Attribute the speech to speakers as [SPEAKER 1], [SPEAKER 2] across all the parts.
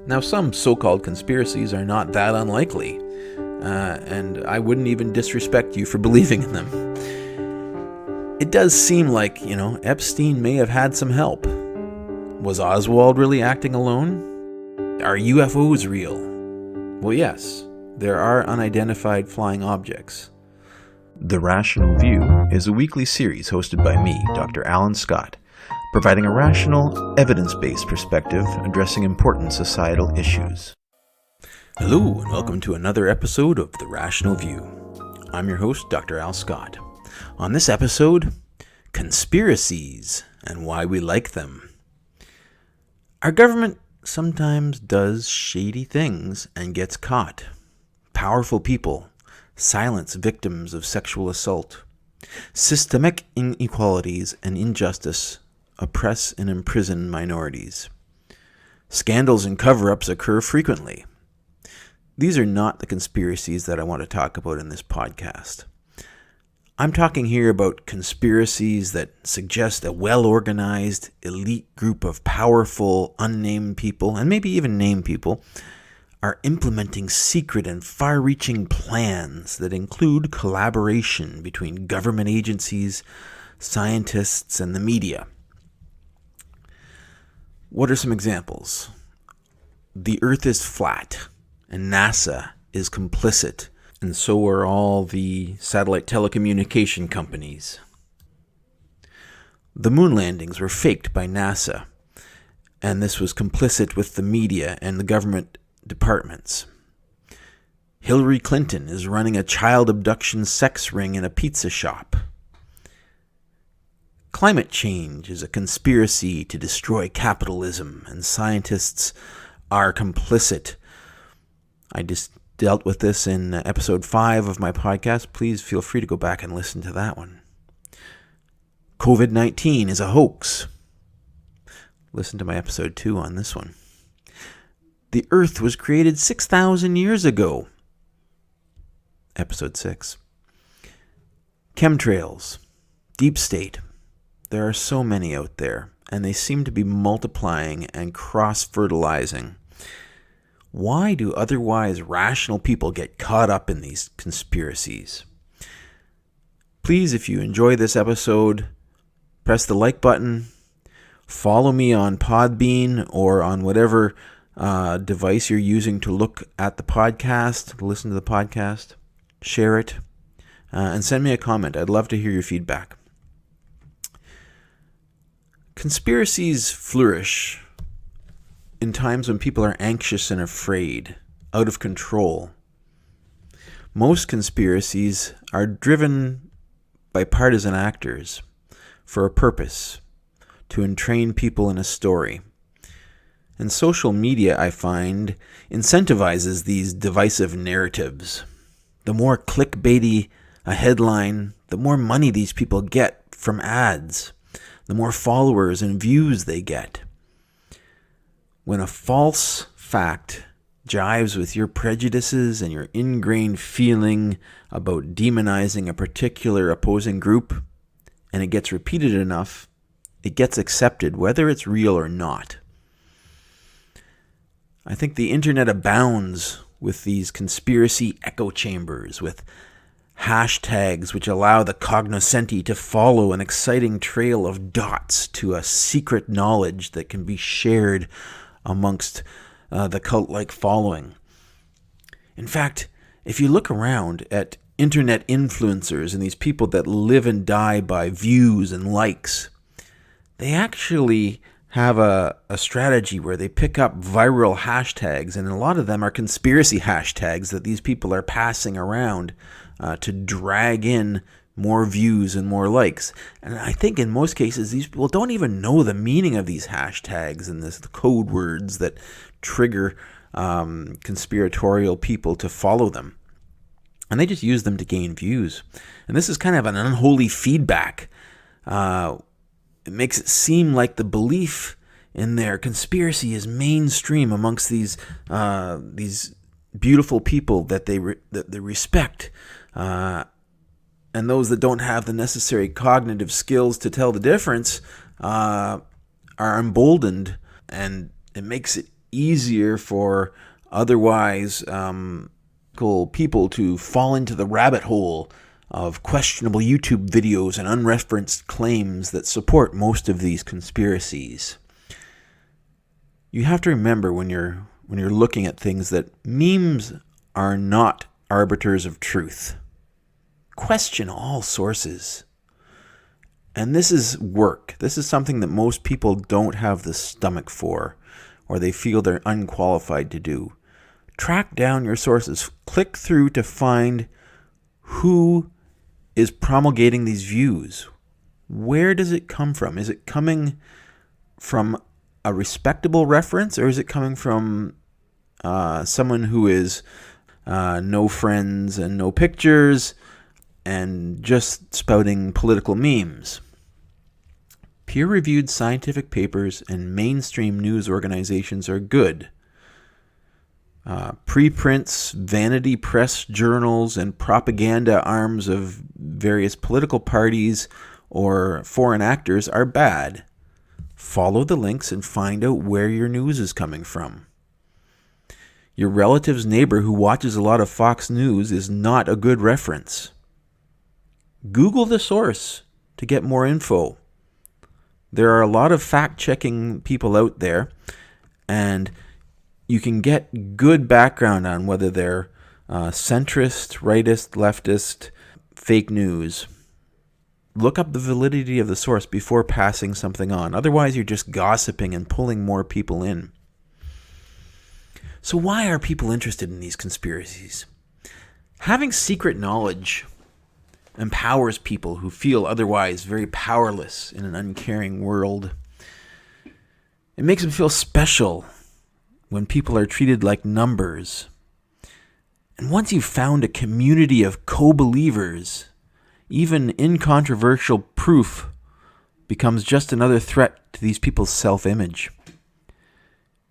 [SPEAKER 1] Now, some so-called conspiracies are not that unlikely, and I wouldn't even disrespect you for believing in them. It does seem like, Epstein may have had some help. Was Oswald really acting alone? Are UFOs real? Well, yes, there are unidentified flying objects. The Rational View is a weekly series hosted by me, Dr. Alan Scott, providing a rational, evidence-based perspective addressing important societal issues. Hello, and welcome to another episode of The Rational View. I'm your host, Dr. Al Scott. On this episode, conspiracies and why we like them. Our government sometimes does shady things and gets caught. Powerful people silence victims of sexual assault. Systemic inequalities and injustice oppress and imprison minorities. Scandals and cover-ups occur frequently. These are not the conspiracies that I want to talk about in this podcast. I'm talking here about conspiracies that suggest a well-organized, elite group of powerful, unnamed people, and maybe even named people, are implementing secret and far-reaching plans that include collaboration between government agencies, scientists, and the media. What are some examples? The Earth is flat, and NASA is complicit, and so are all the satellite telecommunication companies. The moon landings were faked by NASA, and this was complicit with the media and the government departments. Hillary Clinton is running a child abduction sex ring in a pizza shop. Climate change is a conspiracy to destroy capitalism, and scientists are complicit. I just dealt with this in episode 5 of my podcast. Please feel free to go back and listen to that one. COVID-19 is a hoax. Listen to my episode 2 on this one. The Earth was created 6,000 years ago. Episode 6. Chemtrails. Deep state. There are so many out there, and they seem to be multiplying and cross-fertilizing. Why do otherwise rational people get caught up in these conspiracies? Please, if you enjoy this episode, press the like button, follow me on Podbean or on whatever device you're using to look at the podcast, to listen to the podcast, share it, and send me a comment. I'd love to hear your feedback. Conspiracies flourish in times when people are anxious and afraid, out of control. Most conspiracies are driven by partisan actors for a purpose, to entrain people in a story. And social media, I find, incentivizes these divisive narratives. The more clickbaity a headline, the more money these people get from ads, the more followers and views they get. When a false fact jives with your prejudices and your ingrained feeling about demonizing a particular opposing group, and it gets repeated enough, it gets accepted, whether it's real or not. I think the internet abounds with these conspiracy echo chambers, with hashtags which allow the cognoscenti to follow an exciting trail of dots to a secret knowledge that can be shared amongst the cult-like following. In fact, if you look around at internet influencers and these people that live and die by views and likes, they actually have a strategy where they pick up viral hashtags, and a lot of them are conspiracy hashtags that these people are passing around to drag in more views and more likes. And I think in most cases, these people don't even know the meaning of these hashtags and the code words that trigger conspiratorial people to follow them. And they just use them to gain views. And this is kind of an unholy feedback. It makes it seem like the belief in their conspiracy is mainstream amongst these beautiful people that they respect, and those that don't have the necessary cognitive skills to tell the difference are emboldened, and it makes it easier for otherwise people to fall into the rabbit hole of questionable YouTube videos and unreferenced claims that support most of these conspiracies. You have to remember when you're looking at things that memes are not arbiters of truth. Question all sources. And this is work. This is something that most people don't have the stomach for, or they feel they're unqualified to do. Track down your sources. Click through to find who is promulgating these views. Where does it come from? Is it coming from a respectable reference, or is it coming from someone who is no friends and no pictures and just spouting political memes? Peer-reviewed scientific papers and mainstream news organizations are good. Preprints, vanity press journals, and propaganda arms of various political parties or foreign actors are bad. Follow the links and find out where your news is coming from. Your relative's neighbor who watches a lot of Fox News is not a good reference. Google the source to get more info. There are a lot of fact-checking people out there, and you can get good background on whether they're centrist, rightist, leftist, fake news. Look up the validity of the source before passing something on. Otherwise, you're just gossiping and pulling more people in. So why are people interested in these conspiracies? Having secret knowledge empowers people who feel otherwise very powerless in an uncaring world. It makes them feel special when people are treated like numbers. And once you've found a community of co-believers, even incontroversial proof becomes just another threat to these people's self-image.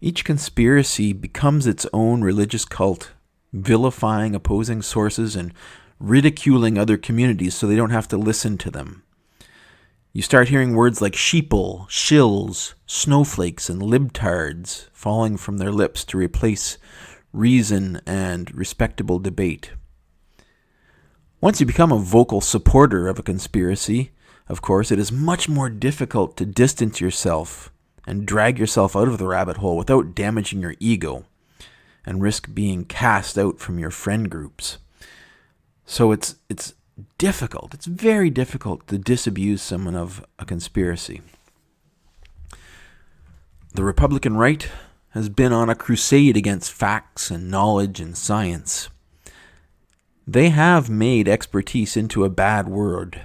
[SPEAKER 1] Each conspiracy becomes its own religious cult, vilifying opposing sources and ridiculing other communities so they don't have to listen to them. You start hearing words like sheeple, shills, snowflakes, and libtards falling from their lips to replace reason and respectable debate. Once you become a vocal supporter of a conspiracy, of course, it is much more difficult to distance yourself and drag yourself out of the rabbit hole without damaging your ego and risk being cast out from your friend groups. So it's difficult. It's very difficult to disabuse someone of a conspiracy. The Republican right has been on a crusade against facts and knowledge and science. They have made expertise into a bad word.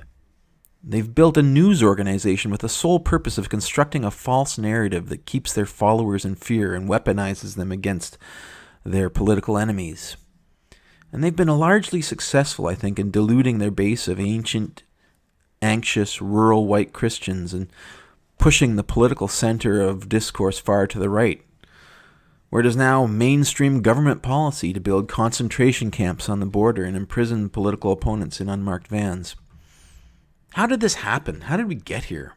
[SPEAKER 1] They've built a news organization with the sole purpose of constructing a false narrative that keeps their followers in fear and weaponizes them against their political enemies. And they've been largely successful, I think, in deluding their base of ancient, anxious, rural white Christians and pushing the political center of discourse far to the right, where it is now mainstream government policy to build concentration camps on the border and imprison political opponents in unmarked vans. How did this happen? How did we get here?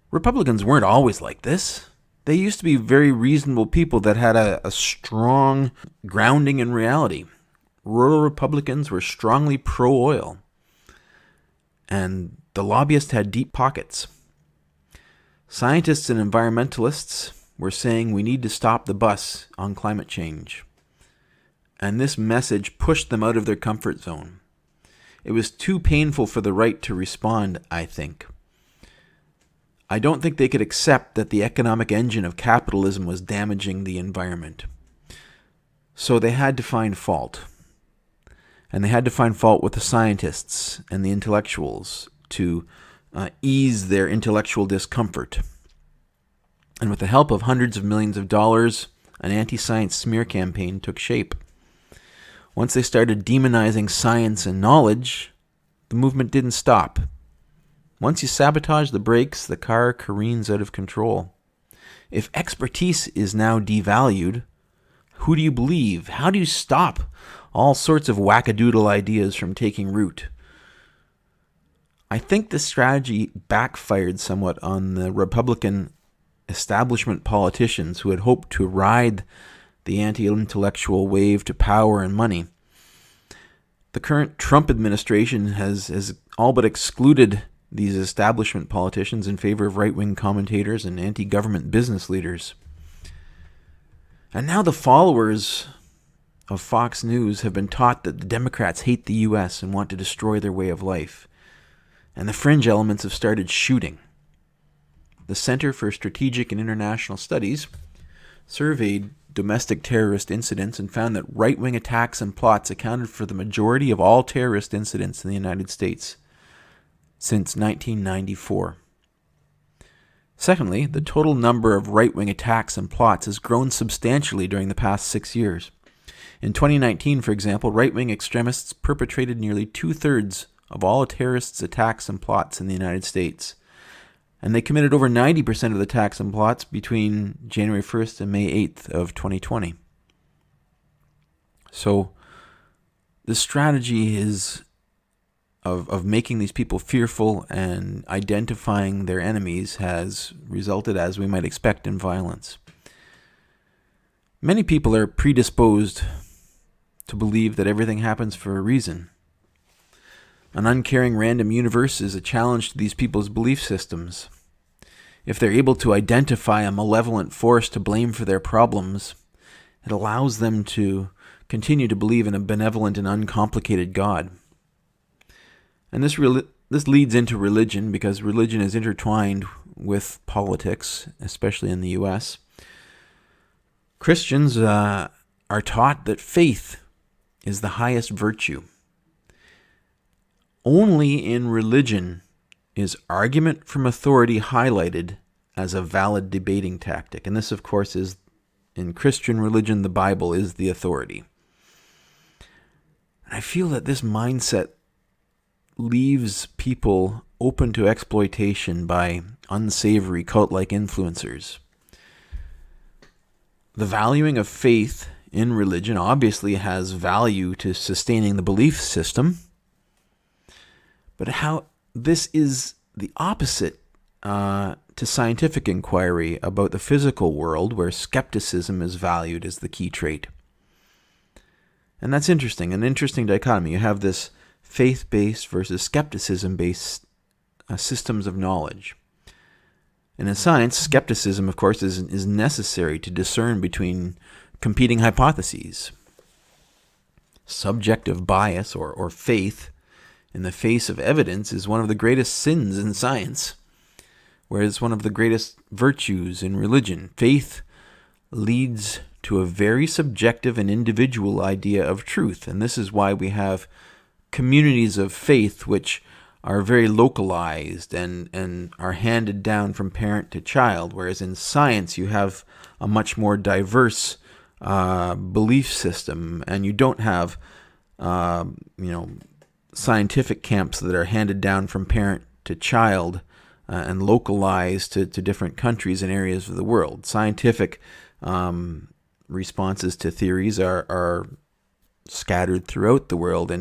[SPEAKER 1] Republicans weren't always like this. They used to be very reasonable people that had a strong grounding in reality. Rural Republicans were strongly pro-oil, and the lobbyists had deep pockets. Scientists and environmentalists were saying we need to stop the bus on climate change. And this message pushed them out of their comfort zone. It was too painful for the right to respond, I think. I don't think they could accept that the economic engine of capitalism was damaging the environment. So they had to find fault. And they had to find fault with the scientists and the intellectuals to ease their intellectual discomfort. And with the help of hundreds of millions of dollars, an anti-science smear campaign took shape. Once they started demonizing science and knowledge, the movement didn't stop. Once you sabotage the brakes, the car careens out of control. If expertise is now devalued, who do you believe? How do you stop all sorts of wackadoodle ideas from taking root? I think this strategy backfired somewhat on the Republican establishment politicians who had hoped to ride the anti-intellectual wave to power and money. The current Trump administration has all but excluded these establishment politicians in favor of right-wing commentators and anti-government business leaders. And now the followers of Fox News have been taught that the Democrats hate the U.S. and want to destroy their way of life. And the fringe elements have started shooting. The Center for Strategic and International Studies surveyed domestic terrorist incidents and found that right-wing attacks and plots accounted for the majority of all terrorist incidents in the United States since 1994. Secondly, the total number of right-wing attacks and plots has grown substantially during the past 6 years. In 2019, for example, right-wing extremists perpetrated nearly 2/3 of all terrorists' attacks and plots in the United States. And they committed over 90% of the attacks and plots between January 1st and May 8th of 2020. So the strategy is of making these people fearful and identifying their enemies has resulted, as we might expect, in violence. Many people are predisposed to believe that everything happens for a reason. An uncaring random universe is a challenge to these people's belief systems. If they're able to identify a malevolent force to blame for their problems, it allows them to continue to believe in a benevolent and uncomplicated God. And this leads into religion, because religion is intertwined with politics, especially in the U.S. Christians are taught that faith is the highest virtue. Only in religion is argument from authority highlighted as a valid debating tactic. And this, of course, is, in Christian religion, the Bible is the authority. And I feel that this mindset leaves people open to exploitation by unsavory cult-like influencers. The valuing of faith in religion obviously has value to sustaining the belief system, but how this is the opposite to scientific inquiry about the physical world, where skepticism is valued as the key trait. And that's interesting, an interesting dichotomy. You have this faith-based versus skepticism-based systems of knowledge. And in science, skepticism, of course, is necessary to discern between competing hypotheses. Subjective bias or faith in the face of evidence is one of the greatest sins in science, whereas one of the greatest virtues in religion. Faith leads to a very subjective and individual idea of truth, and this is why we have communities of faith which are very localized and are handed down from parent to child, whereas in science you have a much more diverse belief system, and you don't have scientific camps that are handed down from parent to child and localized to different countries and areas of the world. Scientific responses to theories are scattered throughout the world,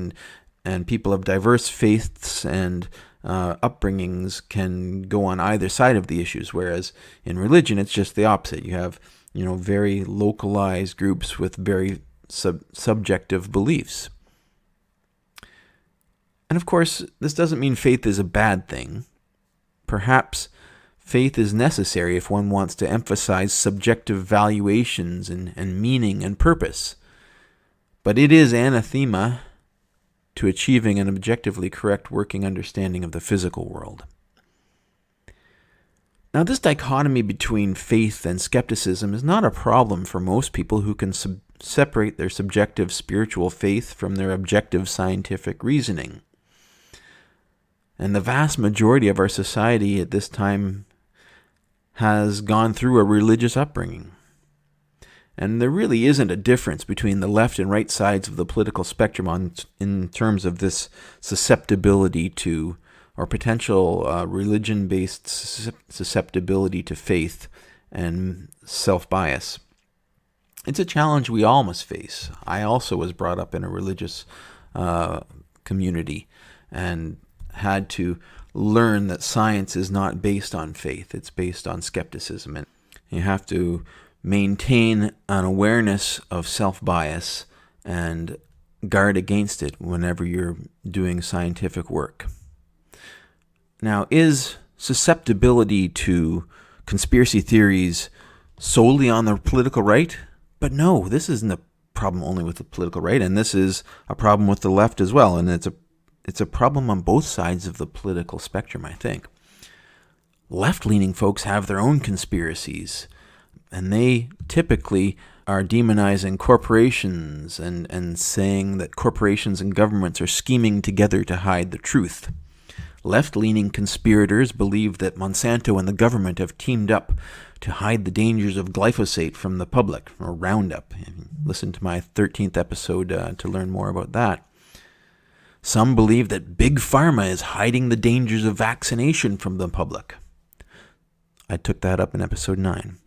[SPEAKER 1] and people of diverse faiths and upbringings can go on either side of the issues, whereas in religion it's just the opposite. You have very localized groups with very subjective beliefs. And of course, this doesn't mean faith is a bad thing. Perhaps faith is necessary if one wants to emphasize subjective valuations and meaning and purpose. But it is anathema to achieving an objectively correct working understanding of the physical world. Now, this dichotomy between faith and skepticism is not a problem for most people who can separate their subjective spiritual faith from their objective scientific reasoning. And the vast majority of our society at this time has gone through a religious upbringing. And there really isn't a difference between the left and right sides of the political spectrum in terms of this susceptibility to, or potential religion-based susceptibility to faith and self-bias. It's a challenge we all must face. I also was brought up in a religious community and had to learn that science is not based on faith, it's based on skepticism. And You have to maintain an awareness of self-bias and guard against it whenever you're doing scientific work. Now, is susceptibility to conspiracy theories solely on the political right? But no, this isn't a problem only with the political right, and this is a problem with the left as well, and it's a problem on both sides of the political spectrum, I think. Left-leaning folks have their own conspiracies, and they typically are demonizing corporations and saying that corporations and governments are scheming together to hide the truth. Left-leaning conspirators believe that Monsanto and the government have teamed up to hide the dangers of glyphosate from the public, or Roundup. Listen to my 13th episode to learn more about that. Some believe that Big Pharma is hiding the dangers of vaccination from the public. I took that up in episode 9.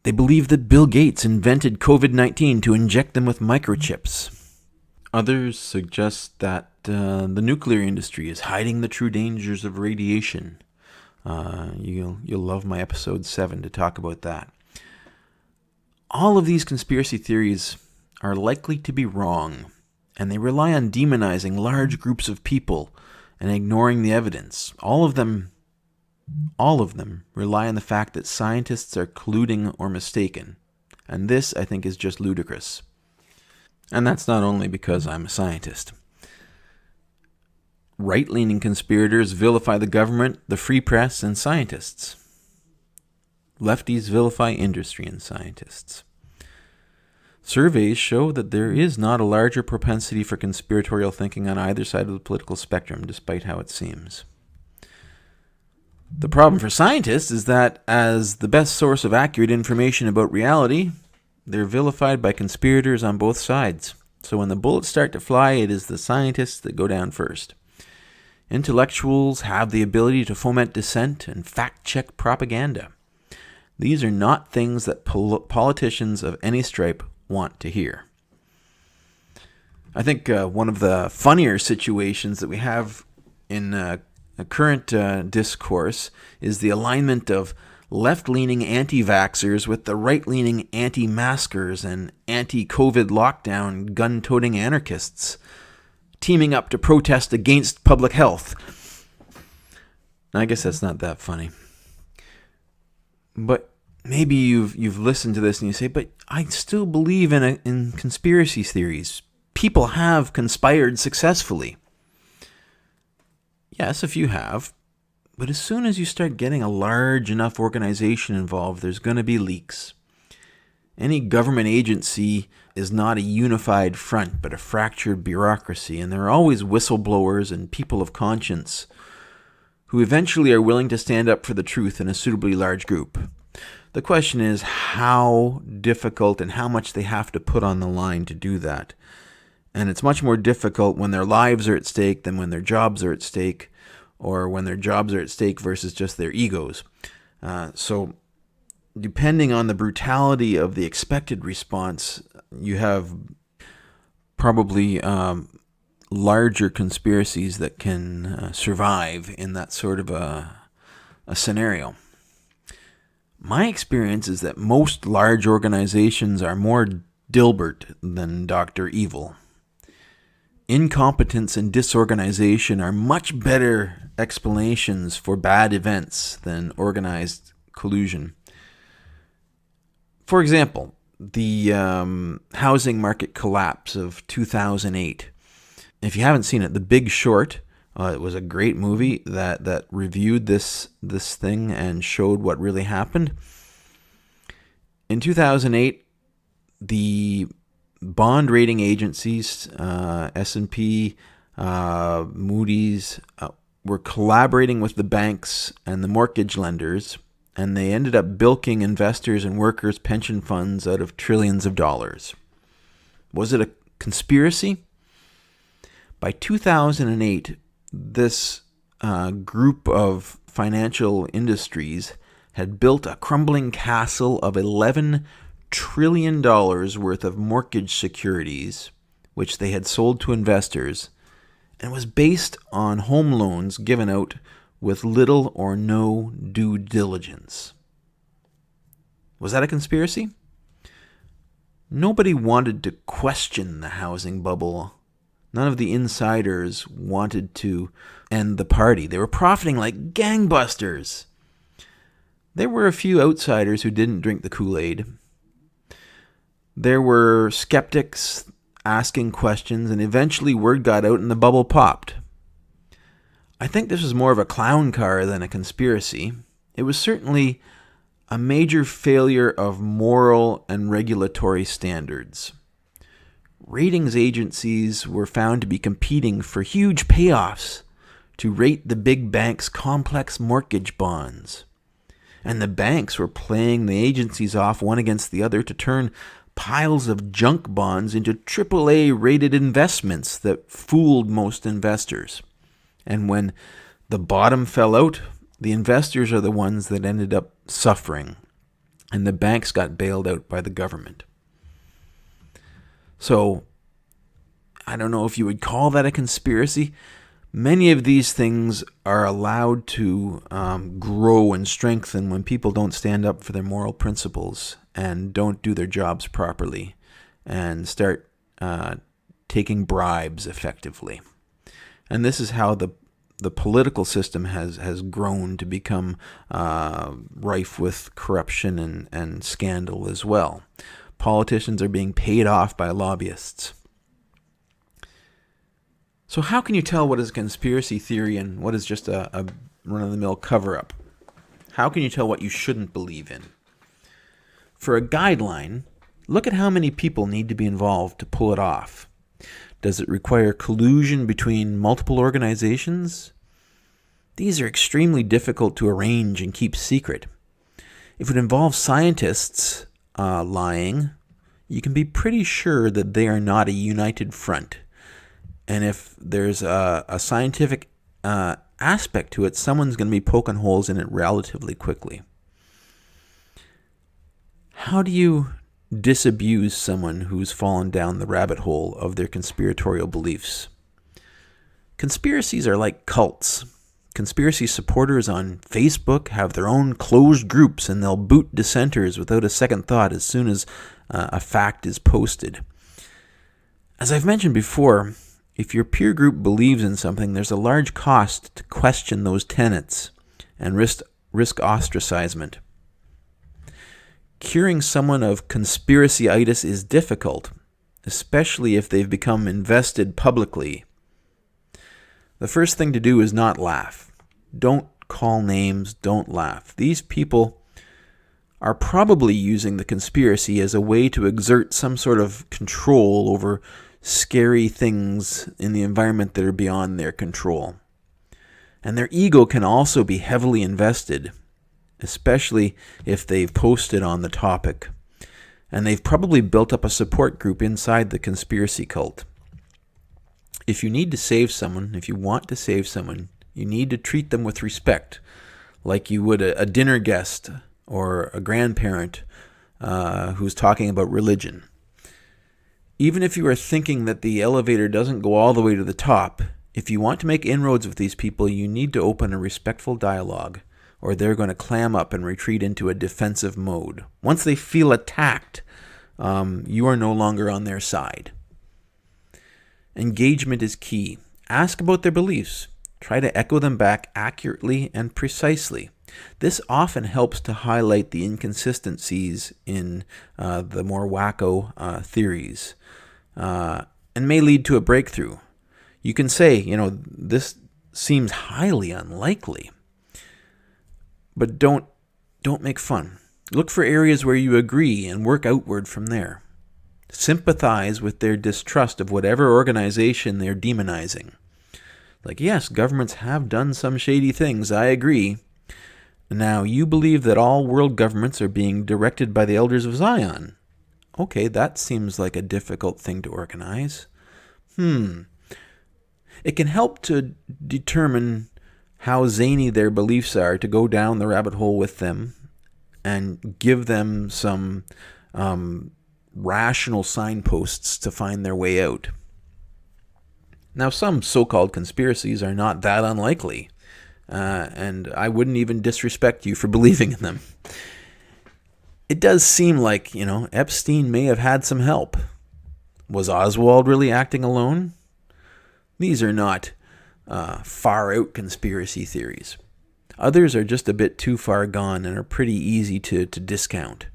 [SPEAKER 1] They believe that Bill Gates invented COVID-19 to inject them with microchips. Others suggest that the nuclear industry is hiding the true dangers of radiation. You'll love my episode 7 to talk about that. All of these conspiracy theories are likely to be wrong, and they rely on demonizing large groups of people and ignoring the evidence. All of them rely on the fact that scientists are colluding or mistaken. And this, I think, is just ludicrous. And that's not only because I'm a scientist. Right-leaning conspirators vilify the government, the free press, and scientists. Lefties vilify industry and scientists. Surveys show that there is not a larger propensity for conspiratorial thinking on either side of the political spectrum, despite how it seems. The problem for scientists is that, as the best source of accurate information about reality, they're vilified by conspirators on both sides. So when the bullets start to fly, it is the scientists that go down first. Intellectuals have the ability to foment dissent and fact-check propaganda. These are not things that politicians of any stripe want to hear. I think one of the funnier situations that we have in a current discourse is the alignment of left-leaning anti-vaxxers with the right-leaning anti-maskers and anti-COVID lockdown gun-toting anarchists teaming up to protest against public health. I guess that's not that funny. But maybe you've listened to this and you say, but I still believe in conspiracy theories. People have conspired successfully. Yes, a few have. But as soon as you start getting a large enough organization involved, there's going to be leaks. Any government agency is not a unified front, but a fractured bureaucracy, and there are always whistleblowers and people of conscience who eventually are willing to stand up for the truth in a suitably large group. The question is how difficult and how much they have to put on the line to do that. And it's much more difficult when their lives are at stake than when their jobs are at stake, or when their jobs are at stake versus just their egos. So depending on the brutality of the expected response, you have probably larger conspiracies that can survive in that sort of a scenario. My experience is that most large organizations are more Dilbert than Dr. Evil. Incompetence and disorganization are much better explanations for bad events than organized collusion. For example, the housing market collapse of 2008. If you haven't seen it, The Big Short, it was a great movie that reviewed this thing and showed what really happened. In 2008, the bond rating agencies, S&P, Moody's, were collaborating with the banks and the mortgage lenders, and they ended up bilking investors and workers' pension funds out of trillions of dollars. Was it a conspiracy? By 2008, this group of financial industries had built a crumbling castle of $11 trillion worth of mortgage securities, which they had sold to investors, and was based on home loans given out with little or no due diligence. Was that a conspiracy? Nobody wanted to question the housing bubble. None of the insiders wanted to end the party. They were profiting like gangbusters. There were a few outsiders who didn't drink the Kool-Aid. There were skeptics asking questions, and eventually word got out and the bubble popped. I think this was more of a clown car than a conspiracy. It was certainly a major failure of moral and regulatory standards. Ratings agencies were found to be competing for huge payoffs to rate the big banks' complex mortgage bonds. And the banks were playing the agencies off one against the other to turn piles of junk bonds into AAA-rated investments that fooled most investors. And when the bottom fell out, the investors are the ones that ended up suffering, and the banks got bailed out by the government. So, I don't know if you would call that a conspiracy. Many of these things are allowed to grow and strengthen when people don't stand up for their moral principles and don't do their jobs properly and start taking bribes effectively. And this is how the political system has grown to become rife with corruption and scandal as well. Politicians are being paid off by lobbyists. So how can you tell what is a conspiracy theory and what is just a run-of-the-mill cover-up? How can you tell what you shouldn't believe in? For a guideline, look at how many people need to be involved to pull it off. Does it require collusion between multiple organizations? These are extremely difficult to arrange and keep secret. If it involves scientists lying, you can be pretty sure that they are not a united front. And if there's a scientific aspect to it, someone's going to be poking holes in it relatively quickly. How do you disabuse someone who's fallen down the rabbit hole of their conspiratorial beliefs? Conspiracies are like cults. Conspiracy supporters on Facebook have their own closed groups, and they'll boot dissenters without a second thought as soon as a fact is posted. As I've mentioned before, if your peer group believes in something, there's a large cost to question those tenets and risk ostracizement. Curing someone of conspiracyitis is difficult, especially if they've become invested publicly. The first thing to do is not laugh. Don't call names, don't laugh. These people are probably using the conspiracy as a way to exert some sort of control over scary things in the environment that are beyond their control. And their ego can also be heavily invested, especially if they've posted on the topic. And they've probably built up a support group inside the conspiracy cult. If you need to save someone, if you want to save someone, you need to treat them with respect, like you would a dinner guest or a grandparent who's talking about religion. Even if you are thinking that the elevator doesn't go all the way to the top, if you want to make inroads with these people, you need to open a respectful dialogue, or they're going to clam up and retreat into a defensive mode. Once they feel attacked, you are no longer on their side. Engagement is key. Ask about their beliefs. Try to echo them back accurately and precisely. This often helps to highlight the inconsistencies in the more wacko theories and may lead to a breakthrough. You can say, this seems highly unlikely, but don't make fun. Look for areas where you agree and work outward from there. Sympathize with their distrust of whatever organization they're demonizing. Like, yes, governments have done some shady things, I agree. Now, you believe that all world governments are being directed by the elders of Zion. Okay, that seems like a difficult thing to organize. It can help to determine how zany their beliefs are, to go down the rabbit hole with them and give them some rational signposts to find their way out. Now, some so-called conspiracies are not that unlikely, and I wouldn't even disrespect you for believing in them. It does seem like, Epstein may have had some help. Was Oswald really acting alone? These are not far-out conspiracy theories. Others are just a bit too far gone and are pretty easy to discount.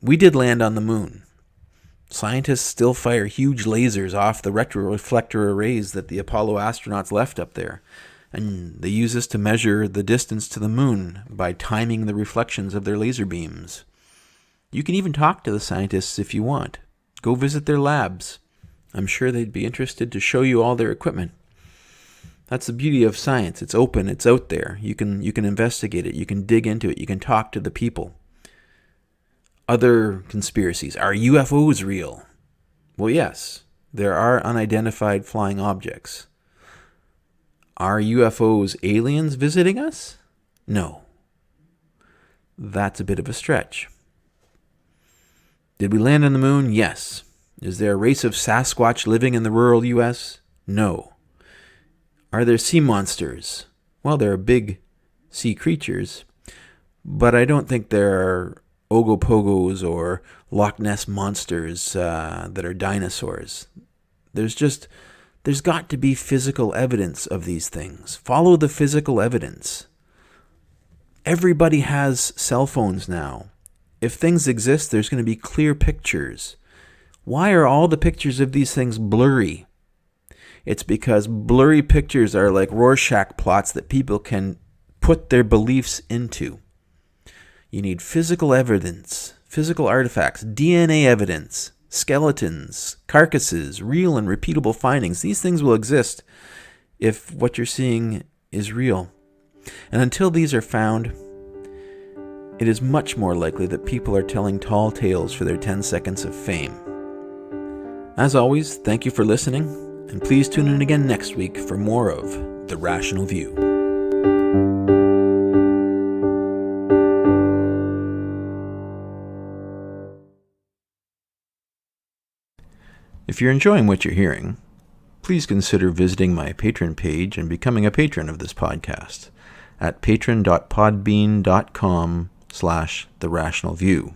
[SPEAKER 1] We did land on the moon. Scientists still fire huge lasers off the retroreflector arrays that the Apollo astronauts left up there. And they use this to measure the distance to the moon by timing the reflections of their laser beams. You can even talk to the scientists if you want. Go visit their labs. I'm sure they'd be interested to show you all their equipment. That's the beauty of science. It's open, it's out there. You can investigate it, you can dig into it, you can talk to the people. Other conspiracies. Are UFOs real? Well, yes. There are unidentified flying objects. Are UFOs aliens visiting us? No. That's a bit of a stretch. Did we land on the moon? Yes. Is there a race of Sasquatch living in the rural U.S.? No. Are there sea monsters? Well, there are big sea creatures, but I don't think there are Ogopogos or Loch Ness monsters that are dinosaurs. There's got to be physical evidence of these things. Follow the physical evidence. Everybody has cell phones now. If things exist, there's going to be clear pictures. Why are all the pictures of these things blurry? It's because blurry pictures are like Rorschach plots that people can put their beliefs into. You need physical evidence, physical artifacts, DNA evidence, skeletons, carcasses, real and repeatable findings. These things will exist if what you're seeing is real. And until these are found, it is much more likely that people are telling tall tales for their 10 seconds of fame. As always, thank you for listening, and please tune in again next week for more of The Rational View. If you're enjoying what you're hearing, please consider visiting my Patreon page and becoming a patron of this podcast at patron.podbean.com/TheRationalView.